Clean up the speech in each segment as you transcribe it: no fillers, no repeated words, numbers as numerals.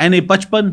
NA-55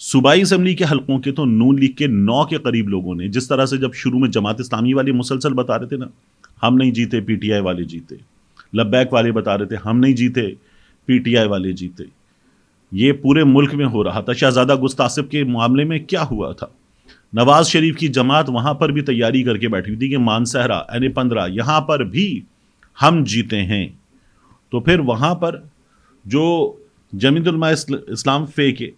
صوبائی assembly کے حلقوں کے تو نون لیگ کے 9 کے قریب لوگوں نے جس طرح سے جب شروع میں جماعت اسلامی والے مسلسل بتا رہے تھے نا ہم نہیں جیتے پی ٹی آئی والے جیتے، لبیک والے بتا رہے تھے ہم نہیں جیتے پی ٹی آئی والے جیتے، یہ پورے ملک میں ہو رہا تھا۔ شہزادہ گستاصف کے معاملے میں کیا ہوا تھا؟ نواز شریف کی جماعت وہاں پر بھی تیاری کر کے بیٹھی تھی کہ مانسہرہ این15 یہاں پر بھی ہم جیتے ہیں، تو پھر وہاں پر جو جمیعت علماء اسلام فے کے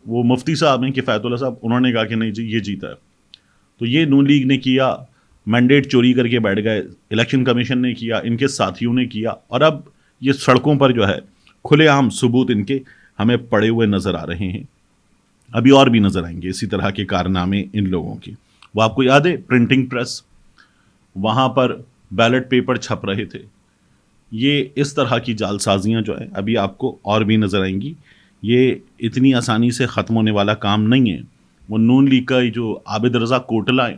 وہ مفتی صاحب ہیں کفایت اللہ صاحب، انہوں نے کہا کہ نہیں جی یہ جیتا ہے، تو یہ نون لیگ نے کیا، مینڈیٹ چوری کر کے بیٹھ گئے، الیکشن کمیشن نے کیا، ان کے ساتھیوں نے کیا، اور اب یہ سڑکوں پر جو ہے کھلے عام ثبوت ان کے ہمیں پڑے ہوئے نظر آ رہے ہیں، ابھی اور بھی نظر آئیں گے اسی طرح کے کارنامے ان لوگوں کے۔ وہ آپ کو یاد ہے پرنٹنگ پریس، وہاں پر بیلٹ پیپر چھپ رہے تھے، یہ اس طرح کی جال سازیاں جو ہیں ابھی آپ کو اور بھی نظر آئیں گی، یہ اتنی آسانی سے ختم ہونے والا کام نہیں ہے۔ وہ نون لیگ کا جو عابد رضا کوٹلا ہیں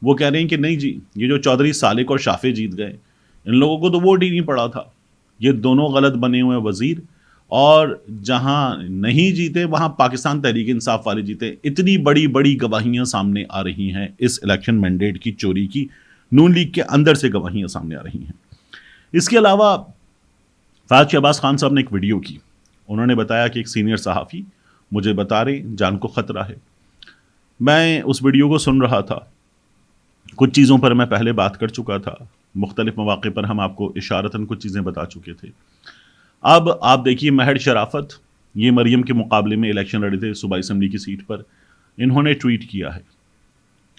وہ کہہ رہے ہیں کہ نہیں جی یہ جو چودھری سالک اور شافع جیت گئے ان لوگوں کو تو ووٹ ہی نہیں پڑا تھا، یہ دونوں غلط بنے ہوئے وزیر، اور جہاں نہیں جیتے وہاں پاکستان تحریک انصاف والے جیتے۔ اتنی بڑی بڑی گواہیاں سامنے آ رہی ہیں اس الیکشن مینڈیٹ کی چوری کی، نون لیگ کے اندر سے گواہیاں سامنے آ رہی ہیں۔ اس کے علاوہ فہد شہباز خان صاحب نے ایک ویڈیو کی، انہوں نے بتایا کہ ایک سینئر صحافی مجھے بتا رہے جان کو خطرہ ہے۔ میں اس ویڈیو کو سن رہا تھا، کچھ چیزوں پر میں پہلے بات کر چکا تھا، مختلف مواقع پر ہم آپ کو اشارتاً کچھ چیزیں بتا چکے تھے۔ اب آپ دیکھیے مہر شرافت، یہ مریم کے مقابلے میں الیکشن لڑے تھے صوبائی اسمبلی کی سیٹ پر، انہوں نے ٹویٹ کیا ہے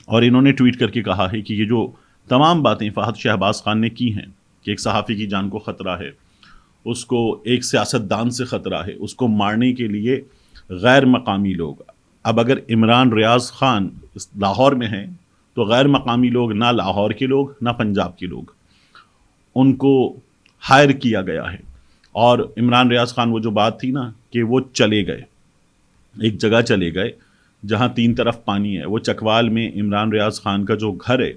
اور انہوں نے ٹویٹ کر کے کہا ہے کہ یہ جو تمام باتیں فہد شہباز خان نے کی ہیں کہ ایک صحافی کی جان کو خطرہ ہے، اس کو ایک سیاستدان سے خطرہ ہے، اس کو مارنے کے لیے غیر مقامی لوگ، اب اگر عمران ریاض خان لاہور میں ہیں تو غیر مقامی لوگ، نہ لاہور کے لوگ نہ پنجاب کے لوگ، ان کو ہائر کیا گیا ہے۔ اور عمران ریاض خان وہ جو بات تھی نا کہ وہ چلے گئے، ایک جگہ چلے گئے جہاں 3 طرف پانی ہے، وہ چکوال میں عمران ریاض خان کا جو گھر ہے،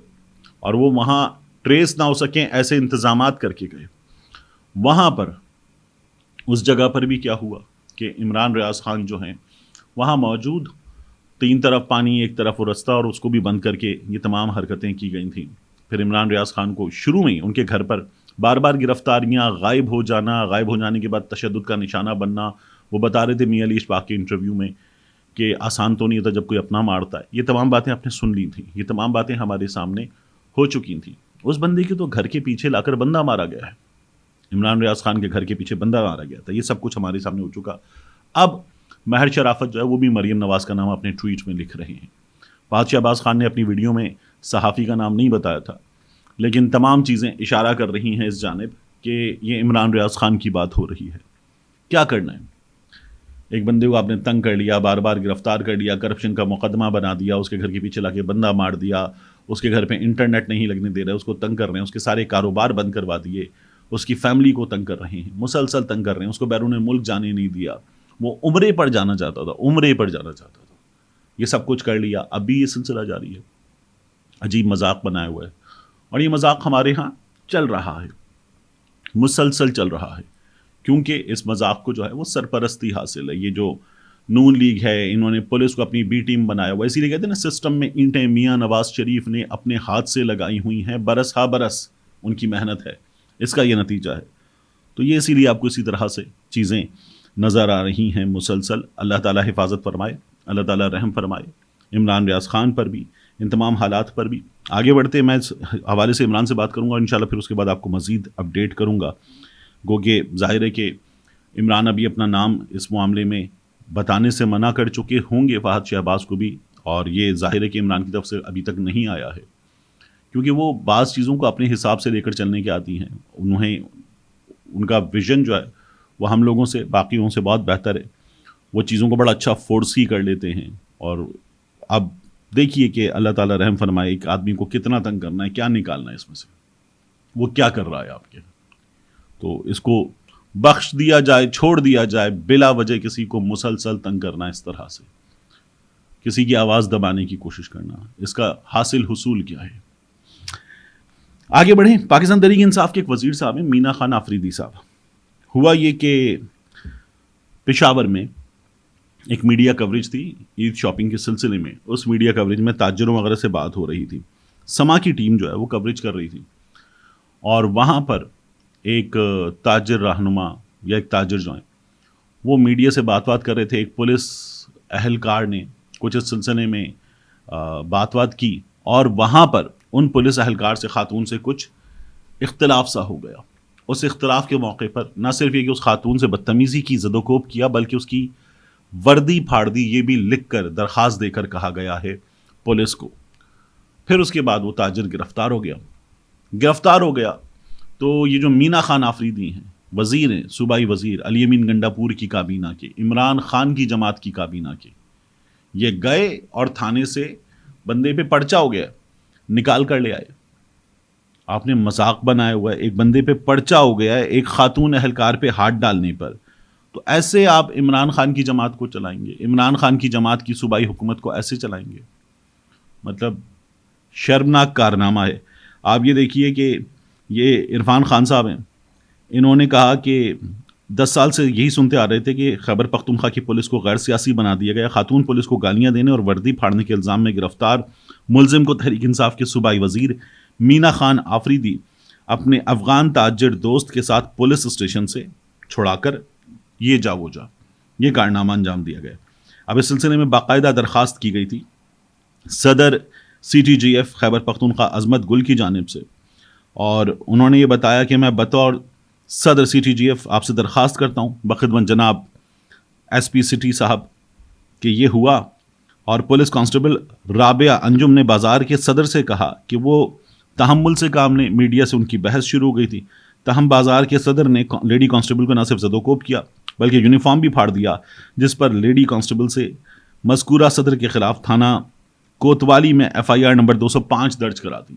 اور وہ وہاں ٹریس نہ ہو سکیں ایسے انتظامات کر کے گئے۔ وہاں پر اس جگہ پر بھی کیا ہوا کہ عمران ریاض خان جو ہیں وہاں موجود، 3 طرف پانی، ایک طرف وہ رستہ، اور اس کو بھی بند کر کے یہ تمام حرکتیں کی گئی تھیں۔ پھر عمران ریاض خان کو شروع میں ان کے گھر پر بار بار گرفتاریاں، غائب ہو جانا، غائب ہو جانے کے بعد تشدد کا نشانہ بننا۔ وہ بتا رہے تھے میاں علی اشفاق کے انٹرویو میں کہ آسان تو نہیں ہوتا جب کوئی اپنا مارتا ہے۔ یہ تمام باتیں آپ نے سن لی تھیں، یہ تمام باتیں ہمارے سامنے ہو چکی تھیں۔ اس بندے کے تو گھر کے پیچھے لا کر بندہ مارا گیا ہے، عمران ریاض خان کے گھر کے پیچھے بندہ مارا گیا تھا، یہ سب کچھ ہمارے سامنے ہو چکا۔ اب مہر شرافت جو ہے وہ بھی مریم نواز کا نام اپنے ٹویٹ میں لکھ رہے ہیں۔ فہد شہباز خان نے اپنی ویڈیو میں صحافی کا نام نہیں بتایا تھا، لیکن تمام چیزیں اشارہ کر رہی ہیں اس جانب کہ یہ عمران ریاض خان کی بات ہو رہی ہے۔ کیا کرنا ہے؟ ایک بندے کو آپ نے تنگ کر لیا، بار بار گرفتار کر لیا، کرپشن کا مقدمہ بنا دیا، اس کے گھر کے پیچھے لا کے بندہ مار دیا، اس کے گھر پہ انٹرنیٹ نہیں لگنے دے رہے، اس کو تنگ کر رہے ہیں، اس کے سارے کاروبار بند کروا دیے، اس کی فیملی کو تنگ کر رہے ہیں، مسلسل تنگ کر رہے ہیں، اس کو بیرون ملک جانے نہیں دیا، وہ عمرے پر جانا چاہتا تھا، عمرے پر جانا چاہتا تھا، یہ سب کچھ کر لیا۔ اب بھی یہ سلسلہ جاری ہے، عجیب مذاق بنایا ہوا ہے، اور یہ مذاق ہمارے ہاں چل رہا ہے، مسلسل چل رہا ہے، کیونکہ اس مذاق کو جو ہے وہ سرپرستی حاصل ہے۔ یہ جو نون لیگ ہے، انہوں نے پولیس کو اپنی بی ٹیم بنایا ہوا، اسی لیے کہتے ہیں نا سسٹم میں اینٹیں میاں نواز شریف نے اپنے ہاتھ سے لگائی ہوئی ہیں، برس ہا برس ان کی محنت ہے، اس کا یہ نتیجہ ہے۔ تو یہ اسی لیے آپ کو اسی طرح سے چیزیں نظر آ رہی ہیں مسلسل۔ اللہ تعالیٰ حفاظت فرمائے، اللہ تعالیٰ رحم فرمائے عمران ریاض خان پر بھی، ان تمام حالات پر بھی۔ آگے بڑھتے میں اس حوالے سے عمران سے بات کروں گا انشاءاللہ، پھر اس کے بعد آپ کو مزید اپڈیٹ کروں گا۔ گو کہ ظاہر ہے کہ عمران ابھی اپنا نام اس معاملے میں بتانے سے منع کر چکے ہوں گے فہد شہباز کو بھی، اور یہ ظاہر ہے کہ عمران کی طرف سے ابھی تک نہیں آیا ہے، کیونکہ وہ بعض چیزوں کو اپنے حساب سے لے کر چلنے کے عادی ہیں، انہیں ان کا ویژن جو ہے وہ ہم لوگوں سے، باقیوں سے بہت بہتر ہے، وہ چیزوں کو بڑا اچھا فورسی کر لیتے ہیں۔ اور اب دیکھیے کہ اللہ تعالیٰ رحم فرمائے، ایک آدمی کو کتنا تنگ کرنا ہے، کیا نکالنا ہے اس میں سے، وہ کیا کر رہا ہے آپ کے، تو اس کو بخش دیا جائے، چھوڑ دیا جائے، بلا وجہ کسی کو مسلسل تنگ کرنا، اس طرح سے کسی کی آواز دبانے کی کوشش کرنا، اس کا حاصل حصول کیا ہے؟ آگے بڑھیں۔ پاکستان تحریک انصاف کے ایک وزیر صاحب ہیں مینا خان آفریدی صاحب، ہوا یہ کہ پشاور میں ایک میڈیا کوریج تھی عید شاپنگ کے سلسلے میں. اس میڈیا کوریج میں تاجروں وغیرہ سے بات ہو رہی تھی. سما کی ٹیم جو ہے وہ کوریج کر رہی تھی, اور وہاں پر ایک تاجر رہنما یا ایک تاجر جو ہیں وہ میڈیا سے بات کر رہے تھے. ایک پولیس اہلکار نے کچھ اس سلسلے میں بات کی, اور وہاں پر ان پولیس اہلکار سے, خاتون سے, کچھ اختلاف سا ہو گیا. اس اختلاف کے موقع پر نہ صرف یہ کہ اس خاتون سے بدتمیزی کی, زد و کوب کیا, بلکہ اس کی وردی پھاڑ دی. یہ بھی لکھ کر, درخواست دے کر کہا گیا ہے پولیس کو. پھر اس کے بعد وہ تاجر گرفتار ہو گیا. تو یہ جو مینا خان آفریدی ہیں, وزیر ہیں, صوبائی وزیر, علی امین گنڈا پور کی کابینہ کے, عمران خان کی جماعت کی کابینہ کے, یہ گئے اور تھانے سے بندے پہ پرچہ ہو گیا, نکال کر لے آئے. آپ نے مذاق بنایا ہوا ہے, ایک بندے پہ پرچہ ہو گیا ہے ایک خاتون اہلکار پہ ہاتھ ڈالنے پر. تو ایسے آپ عمران خان کی جماعت کو چلائیں گے؟ عمران خان کی جماعت کی صوبائی حکومت کو ایسے چلائیں گے؟ مطلب شرمناک کارنامہ ہے. آپ یہ دیکھیے کہ یہ عرفان خان صاحب ہیں, انہوں نے کہا کہ 10 سال سے یہی سنتے آ رہے تھے کہ خیبر پختونخوا کی پولیس کو غیر سیاسی بنا دیا گیا. خاتون پولیس کو گالیاں دینے اور وردی پھاڑنے کے الزام میں گرفتار ملزم کو تحریک انصاف کے صوبائی وزیر مینا خان آفریدی اپنے افغان تاجر دوست کے ساتھ پولیس اسٹیشن سے چھڑا کر یہ کارنامہ انجام دیا گیا. اب اس سلسلے میں باقاعدہ درخواست کی گئی تھی صدر CTGF خیبر پختونخوا عظمت گل کی جانب سے, اور انہوں نے یہ بتایا کہ میں بطور صدر CTGF آپ سے درخواست کرتا ہوں بخدمت جناب SP سٹی صاحب کہ یہ ہوا. اور پولیس کانسٹیبل رابعہ انجم نے بازار کے صدر سے کہا کہ وہ تحمل سے کام لیں. میڈیا سے ان کی بحث شروع ہو گئی تھی. تاہم بازار کے صدر نے لیڈی کانسٹیبل کو نہ صرف زد و کوب کیا بلکہ یونیفارم بھی پھاڑ دیا, جس پر لیڈی کانسٹیبل سے مذکورہ صدر کے خلاف تھانہ کوتوالی میں FIR نمبر 205 درج کرا دی.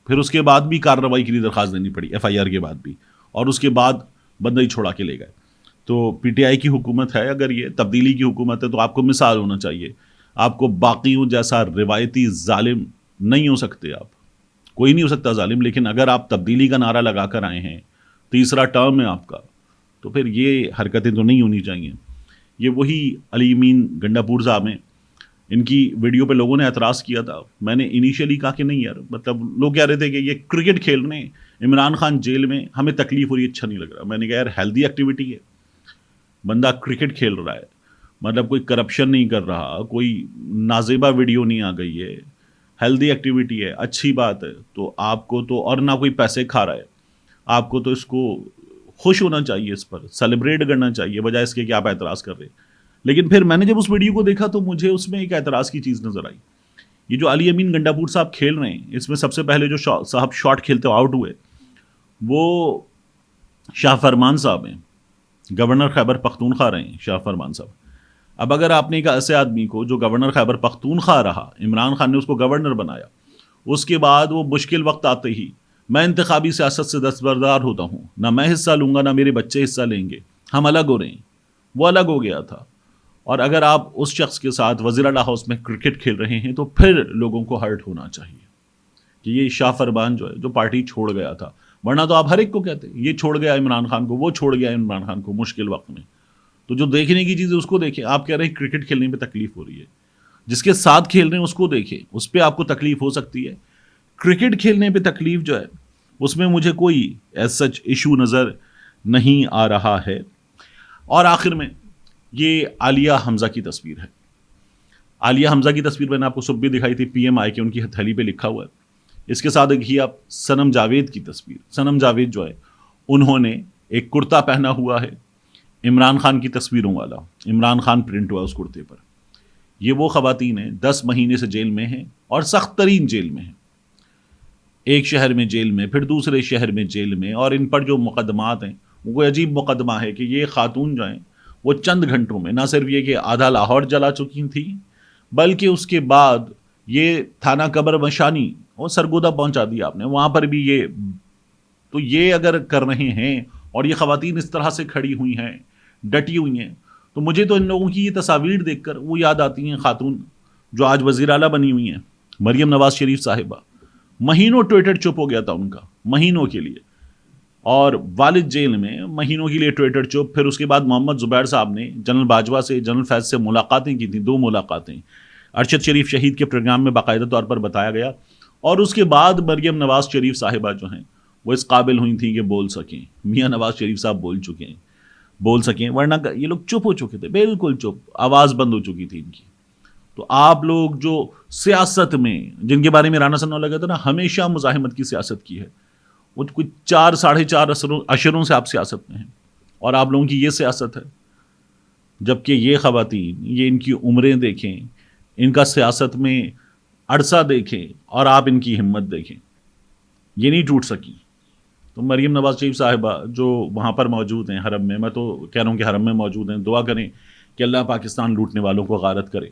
پھر اس کے بعد بھی کارروائی کے لیے درخواست دینی پڑی FIR کے بعد بھی, اور اس کے بعد بندہ ہی چھوڑا کے لے گئے. تو PTI کی حکومت ہے, اگر یہ تبدیلی کی حکومت ہے تو آپ کو مثال ہونا چاہیے. آپ کو باقیوں جیسا روایتی ظالم نہیں ہو سکتے, آپ کوئی نہیں ہو سکتا ظالم, لیکن اگر آپ تبدیلی کا نعرہ لگا کر آئے ہیں, تیسرا ٹرم ہے آپ کا, تو پھر یہ حرکتیں تو نہیں ہونی چاہیے. یہ وہی علی امین گنڈا پور صاحب ہیں, ان کی ویڈیو پہ لوگوں نے اعتراض کیا تھا. میں نے انیشیلی کہا کہ نہیں یار, مطلب لوگ کہہ رہے تھے کہ یہ کرکٹ کھیل رہے ہیں, عمران خان جیل میں, ہمیں تکلیف ہو رہی ہے, اچھا نہیں لگ رہا. میں نے کہا یار ہیلدی ایکٹیویٹی ہے, بندہ کرکٹ کھیل رہا ہے, مطلب کوئی کرپشن نہیں کر رہا, کوئی نازیبا ویڈیو نہیں آ گئی ہے, ہیلدی ایکٹیویٹی ہے, اچھی بات ہے. تو آپ کو تو, اور نہ کوئی پیسے کھا رہا ہے, آپ کو تو اس کو خوش ہونا چاہیے, اس پر سیلیبریٹ کرنا چاہیے, بجائے اس کے کہ آپ اعتراض کر رہے ہیں. لیکن پھر میں نے جب اس ویڈیو کو دیکھا تو مجھے اس میں ایک اعتراض کی چیز نظر آئی. یہ جو علی امین گنڈا پور صاحب کھیل رہے ہیں, اس میں سب سے پہلے جو صاحب شاٹ کھیلتے آؤٹ ہوئے وہ شاہ فرمان صاحب ہیں, گورنر خیبر پختونخوا رہے ہیں شاہ فرمان صاحب. اب اگر آپ نے ایک ایسے آدمی کو جو گورنر خیبر پختونخوا رہا, عمران خان نے اس کو گورنر بنایا, اس کے بعد وہ مشکل وقت آتے ہی میں انتخابی سیاست سے دستبردار ہوتا ہوں, نہ میں حصہ لوں گا نہ میرے بچے حصہ لیں گے, ہم الگ ہو رہے ہیں, وہ الگ ہو گیا تھا. اور اگر آپ اس شخص کے ساتھ وزیر اعلیٰ ہاؤس میں کرکٹ کھیل رہے ہیں تو پھر لوگوں کو ہرٹ ہونا چاہیے کہ یہ شاہ فرمان جو ہے جو پارٹی چھوڑ گیا تھا, ورنہ تو آپ ہر ایک کو کہتے یہ چھوڑ گیا عمران خان کو, وہ چھوڑ گیا عمران خان کو مشکل وقت میں. تو جو دیکھنے کی چیز ہے اس کو دیکھیں. آپ کہہ رہے ہیں کرکٹ کھیلنے پہ تکلیف ہو رہی ہے, جس کے ساتھ کھیل رہے ہیں اس کو دیکھیں, اس پہ آپ کو تکلیف ہو سکتی ہے. کرکٹ کھیلنے پہ تکلیف جو ہے اس میں مجھے کوئی ایز سچ ایشو نظر نہیں آ رہا ہے. اور آخر میں یہ عالیہ حمزہ کی تصویر ہے. عالیہ حمزہ کی تصویر میں نے آپ کو صبح بھی دکھائی تھی, PMI کے ان کی ہتھیلی پہ لکھا ہوا ہے. اس کے ساتھ دیکھیے آپ صنم جاوید کی تصویر. صنم جاوید جو ہے انہوں نے ایک کرتا پہنا ہوا ہے عمران خان کی تصویروں والا, عمران خان پرنٹ ہوا اس کرتے پر. یہ وہ خواتین ہیں 10 مہینے سے جیل میں ہیں اور سخت ترین جیل میں ہیں. ایک شہر میں جیل میں, پھر دوسرے شہر میں جیل میں, اور ان پر جو مقدمات ہیں وہ کوئی عجیب مقدمہ ہے کہ یہ خاتون جو ہیں وہ چند گھنٹوں میں نہ صرف یہ کہ آدھا لاہور جلا چکی تھی, بلکہ اس کے بعد یہ تھانہ قبر مشانی اور سرگودا پہنچا دیا آپ نے, وہاں پر بھی یہ. تو یہ اگر کر رہے ہیں اور یہ خواتین اس طرح سے کھڑی ہوئی ہیں, ڈٹی ہوئی ہیں, تو مجھے تو ان لوگوں کی یہ تصاویر دیکھ کر وہ یاد آتی ہیں خاتون جو آج وزیر اعلیٰ بنی ہوئی ہیں, مریم نواز شریف صاحبہ. مہینوں ٹویٹر چپ ہو گیا تھا ان کا, مہینوں کے لیے. اور والد جیل میں مہینوں کے لیے ٹویٹر چپ. پھر اس کے بعد محمد زبیر صاحب نے جنرل باجوہ سے, جنرل فیض سے ملاقاتیں کی تھیں, 2 ملاقاتیں. ارشد شریف شہید کے پروگرام میں باقاعدہ طور پر بتایا گیا. اور اس کے بعد مریم نواز شریف صاحبہ جو ہیں وہ اس قابل ہوئی تھیں کہ بول سکیں. میاں نواز شریف صاحب بول سکیں, ورنہ یہ لوگ چپ ہو چکے تھے, بالکل چپ, آواز بند ہو چکی تھی ان کی. تو آپ لوگ جو سیاست میں, جن کے بارے میں رانا ثناء اللہ کہتے ہیں نا ہمیشہ مزاحمت کی سیاست کی ہے, وہ کچھ 4-4.5 عشروں سے آپ سیاست میں ہیں, اور آپ لوگوں کی یہ سیاست ہے. جبکہ یہ خواتین, یہ ان کی عمریں دیکھیں, ان کا سیاست میں عرصہ دیکھیں, اور آپ ان کی ہمت دیکھیں, یہ نہیں ٹوٹ سکی. تو مریم نواز شریف صاحبہ جو وہاں پر موجود ہیں حرم میں, میں تو کہہ رہا ہوں کہ حرم میں موجود ہیں, دعا کریں کہ اللہ پاکستان لوٹنے والوں کو غارت کرے.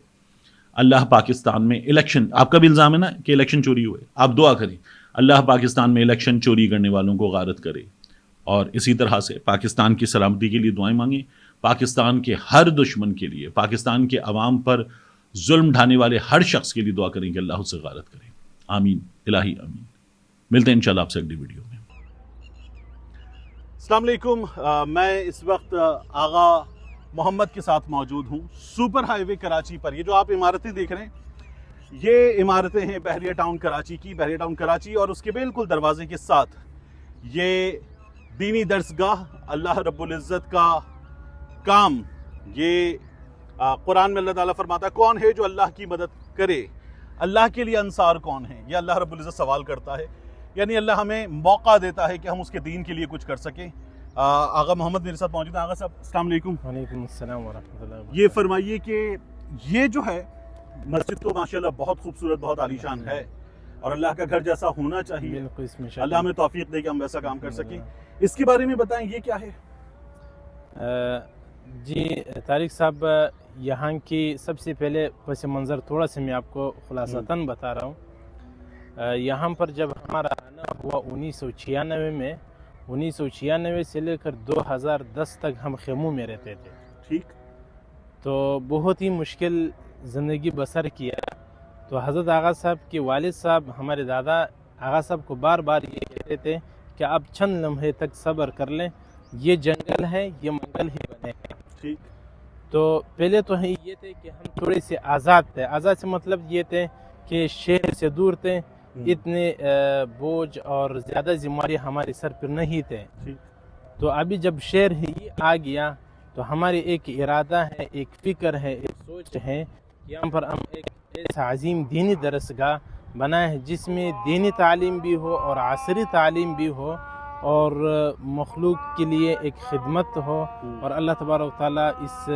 اللہ پاکستان میں الیکشن, آپ کا بھی الزام ہے نا کہ الیکشن چوری ہوئے, آپ دعا کریں اللہ پاکستان میں الیکشن چوری کرنے والوں کو غارت کرے. اور اسی طرح سے پاکستان کی سلامتی کے لیے دعائیں مانگیں, پاکستان کے ہر دشمن کے لیے, پاکستان کے عوام پر ظلم ڈھانے والے ہر شخص کے لیے دعا کریں کہ اللہ اس سے غارت کرے. آمین الہی آمین. ملتے ہیں انشاءاللہ آپ سے اگلی ویڈیو میں. السلام علیکم. میں اس وقت آغا محمد کے ساتھ موجود ہوں سپر ہائی وے کراچی پر. یہ جو آپ عمارتیں دیکھ رہے ہیں یہ عمارتیں ہیں بحریہ ٹاؤن کراچی کی. بحریہ ٹاؤن کراچی اور اس کے بالکل دروازے کے ساتھ یہ دینی درسگاہ, اللہ رب العزت کا کام. یہ قرآن میں اللہ تعالیٰ فرماتا ہے کون ہے جو اللہ کی مدد کرے, اللہ کے لیے انصار کون ہیں, یہ اللہ رب العزت سوال کرتا ہے. یعنی اللہ ہمیں موقع دیتا ہے کہ ہم اس کے دین کے لیے کچھ کر سکیں. آغا محمد میرے ساتھ موجود ہیں. آغا صاحب السلام علیکم. وعلیکم السلام ورحمۃ اللہ وبرکاتہ. یہ فرمائیے کہ یہ جو ہے مسجد تو ماشاءاللہ بہت خوبصورت, بہت عالیشان ہے, اور اللہ کا گھر جیسا ہونا چاہیے. بالکل, اس میں اللہ ہمیں توفیق دے کہ ہم ویسا کام کر سکیں. اس کے بارے میں بتائیں یہ کیا ہے؟ جی طارق صاحب, یہاں کی سب سے پہلے پس منظر تھوڑا سا میں آپ کو خلاصتاً بتا رہا ہوں. یہاں پر جب ہمارا آنا ہوا 1996 میں, 1996 سے لے کر 2010 تک ہم خیموں میں رہتے تھے. ٹھیک. تو بہت ہی مشکل زندگی بسر کیا. تو حضرت آغا صاحب کے والد صاحب ہمارے دادا آغا صاحب کو بار بار یہ کہتے تھے کہ آپ چند لمحے تک صبر کر لیں, یہ جنگل ہے, یہ منگل ہی بنے ہیں. ٹھیک. تو پہلے تو یہ تھے کہ ہم تھوڑے سے آزاد تھے. آزاد سے مطلب یہ تھے کہ شہر سے دور تھے, اتنے بوجھ اور زیادہ ذمہ داری ہمارے سر پر نہیں تھے. تو ابھی جب شہر ہی آ گیا تو ہماری ایک ارادہ ہے, ایک فکر ہے, ایک سوچ ہے کہ یہاں پر ہم ایک ایسا عظیم دینی درسگاہ بنائے ہیں جس میں دینی تعلیم بھی ہو اور عصری تعلیم بھی ہو, اور مخلوق کے لیے ایک خدمت ہو, اور اللہ تبارک و تعالیٰ اس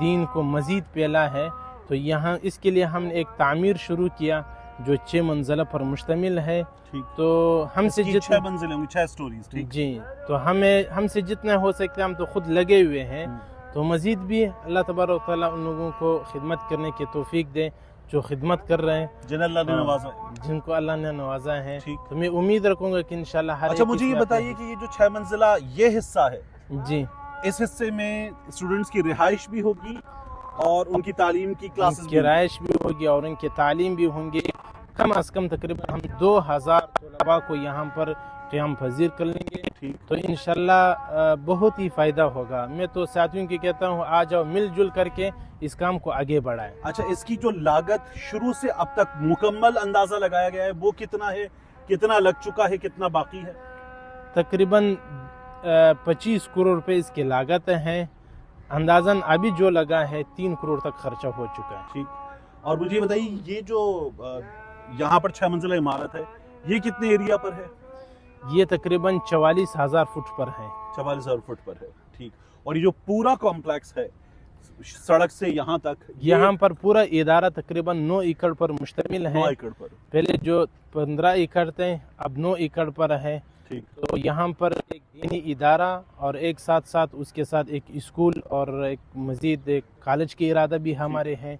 دین کو مزید پھیلا ہے. تو یہاں اس کے لیے ہم نے ایک تعمیر شروع کیا جو 6 منزلہ پر مشتمل ہے. تو ہم سے 6 منزلیں ہوں گی, 6 سٹوریز. جی, تو ہم سے جتنا ہو سکتے ہم تو خود لگے ہوئے ہیں. تو مزید بھی اللہ تبارک و تعالیٰ ان لوگوں کو خدمت کرنے کی توفیق دے جو خدمت کر رہے ہیں, جن اللہ نے نوازا, جن کو اللہ نے نوازا ہے. تو میں امید رکھوں گا کہ انشاءاللہ ہر اچھا مجھے یہ بتائیے کہ یہ جو 6 منزلہ یہ حصہ ہے, جی, اس حصے میں اسٹوڈنٹس کی رہائش بھی ہوگی اور ان کی تعلیم کی کلاسز کی رہائش بھی ہوگی اور ان کی تعلیم بھی ہوں گی. کم از کم تقریباً ہم 2000 طلباء کو یہاں پر قیام پذیر کر لیں گے. تو انشاءاللہ بہت ہی فائدہ ہوگا. میں تو ساتھیوں کی کہتا ہوں آ جاؤ, مل جل کر کے اس کام کو آگے بڑھائیں. اچھا, اس کی جو لاگت شروع سے اب تک مکمل اندازہ لگایا گیا ہے وہ کتنا ہے, کتنا لگ چکا ہے, کتنا باقی ہے؟ تقریباً 25 کروڑ روپے اس کی لاگت ہے. اندازاً ابھی جو لگا ہے 3 کروڑ تک خرچہ ہو چکا ہے. ٹھیک. اور مجھے بتائیے یہ جو یہاں پر 6 منزلہ عمارت ہے یہ کتنے ایریا پر ہے؟ یہ تقریباً 44,000 فٹ پر ہے. 44,000 فٹ پر ہے. ٹھیک. اور یہ جو پورا کمپلیکس ہے سڑک سے یہاں تک, یہاں پر پورا ادارہ تقریباً 9 ایکڑ پر مشتمل ہے. 9 ایکڑ پر. پہلے جو 15 ایکڑ تھے اب 9 ایکڑ پر ہے. ٹھیک. تو یہاں پر ایک دینی ادارہ اور ایک ساتھ اس کے ساتھ ایک اسکول اور ایک مزید ایک کالج کی ارادہ بھی ہمارے ہیں.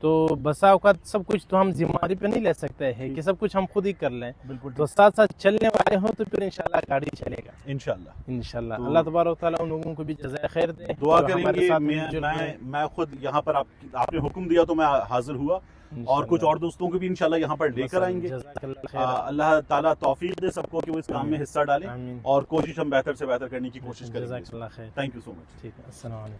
تو بسا اوقات سب کچھ تو ہم ذمہ داری پہ نہیں لے سکتے ہیں کہ سب کچھ ہم خود ہی کر لیں. بالکل. تو ساتھ چلنے والے ہوں تو پھر انشاءاللہ گاڑی چلے گا انشاءاللہ. اللہ تبارک و تعالیٰ ان لوگوں کو بھی جزائے خیر دے. دعا کریں گے. میں خود یہاں پر آپ نے حکم دیا تو میں حاضر ہوا. اور کچھ اور دوستوں کو بھی انشاءاللہ یہاں پر لے کر آئیں گے. جزاک اللہ خیر. اللہ تعالیٰ توفیق دے سب کو کہ وہ اس کام میں حصہ ڈالیں آمین. اور کوشش ہم بہتر سے بہتر کرنے کی کوشش کریں گے. جزاک اللہ خیر. تھینک یو سو مچ. ٹھیک ہے. السلام علیکم.